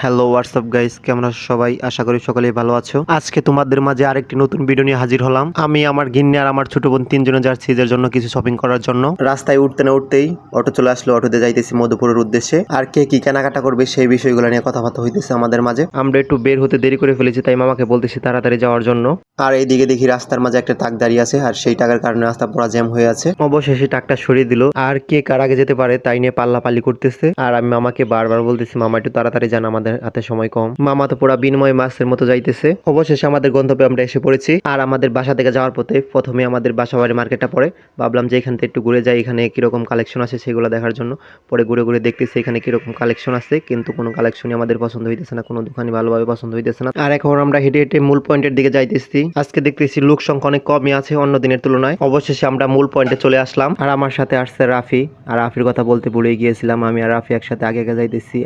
Hello WhatsApp guys, কেমন আছো সবাই? আশা করি সকলেই ভালো আছো। আজকে তোমাদের মাঝে আরেকটি নতুন ভিডিও নিয়ে হাজির হলাম। আমি, আমার গিন্নি আর আমার ছোট বোন তিনজনে যাচ্ছি ঈদের জন্য কিছু শপিং করার জন্য। রাস্তায় উঠতে না উঠতেই অটো চলে আসলো, অটোতে যাইতেছি মধুপুরের উদ্দেশ্যে। আর কে কি কেনাকাটা করবে সেই বিষয়গুলো নিয়ে কথাবার্তা হইতেছে আমাদের মাঝে। আমরা একটু বের হতে দেরি করে ফেলেছি, তাই মামাকে বলতেছি তাড়াতাড়ি যাওয়ার জন্য। আর এইদিকে দেখি রাস্তার মাঝে একটা টাক দাঁড়িয়ে আছে, আর সেই টাকার কারণে রাস্তা পুরো জ্যাম হয়ে আছে। অবশেষে টাকটা সরিয়ে দিল, আর কে কার আগে যেতে পারে তাই নিয়ে পাল্লাপাল্লি করতেছে। আর আমি মামাকে বারবার বলতেছি, মামা একটু তাড়াতাড়ি যান, আমাদের হাতে সময় কম। মামা তো পুরা বিনিময় মাছের মতো যাইতেছে। অবশেষে আমাদের গন্তব্যে আমরা এসে পড়েছি। আর আমাদের বাসা থেকে যাওয়ার পথে প্রথমে আমাদের বাসা বাড়ি মার্কেটটা পড়ে। ভাবলাম যে এখান থেকে একটু ঘুরে যাই, এখানে কিরকম কালেকশন আছে সেগুলো দেখার জন্য। পরে ঘুরে ঘুরে দেখতেছি এখানে কিরকম কালেকশন আছে, কিন্তু কোনো কালেকশনই আমাদের পছন্দ হইতেছে না, কোনো দোকানই ভালোভাবে পছন্দ হইতেছে না। আর এখন আমরা হেঁটে হেঁটে মূল পয়েন্টের দিকে যাইতেছি। আজকে দেখতেছি লোক সংখ্যা অনেক কমই আছে অন্য দিনের তুলনায়। অবশেষে আমরা মূল পয়েন্টে চলে আসলাম। আর আমার সাথে আসছে রাফি। আর রাফির কথা বলতে ভুলে গিয়েছিলাম, আমি আর রাফি একসাথে আগে আগে যাইতেছি।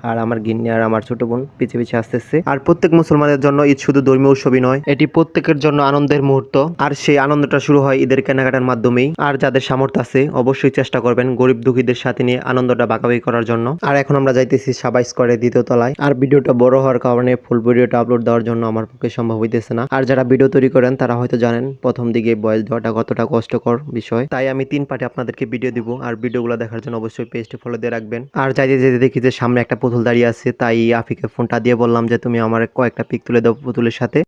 আর আমার গিন্নি আর আমার ছোট বোন পিছে পিছে আসতেছে। আর প্রত্যেক মুসলমানের জন্য ঈদ শুধু ধর্মীয় উৎসবই নয়, এটি প্রত্যেকের জন্য আনন্দের মুহূর্ত। আর সেই আনন্দটা শুরু হয় ঈদের কেনাকাটার মাধ্যমেই। আর যাদের সামর্থ্য আছে অবশ্যই চেষ্টা করবেন গরিব দুঃখীদের সাথে নিয়ে আনন্দটা ভাগাভাগি করার জন্য। আর এখন আমরা যাইতেছি সাবা স্কোয়ারের দ্বিতীয় তলায়। আর ভিডিওটা বড় হওয়ার কারণে ফুল ভিডিওটা আপলোড দেওয়ার জন্য আমার পক্ষে সম্ভব হইতেছে না। আর যারা ভিডিও তৈরি করেন তারা হয়তো জানেন প্রথম দিকে ভয়েস দেওয়াটা কতটা কষ্টকর বিষয়। তাই আমি 3 পার্টে আপনাদেরকে ভিডিও দিব। আর ভিডিওগুলো দেখার জন্য অবশ্যই পেজটি ফলো দিয়ে রাখবেন। আর যাইতে যেতে দেখি যে সামনে একটা পুতুল দাঁড়িয়ে আছে, তাই আফিকে ফোনটা দিয়ে বললাম যে তুমি আমার কয়েকটা পিক তুলে দাও পুতুলের সাথে।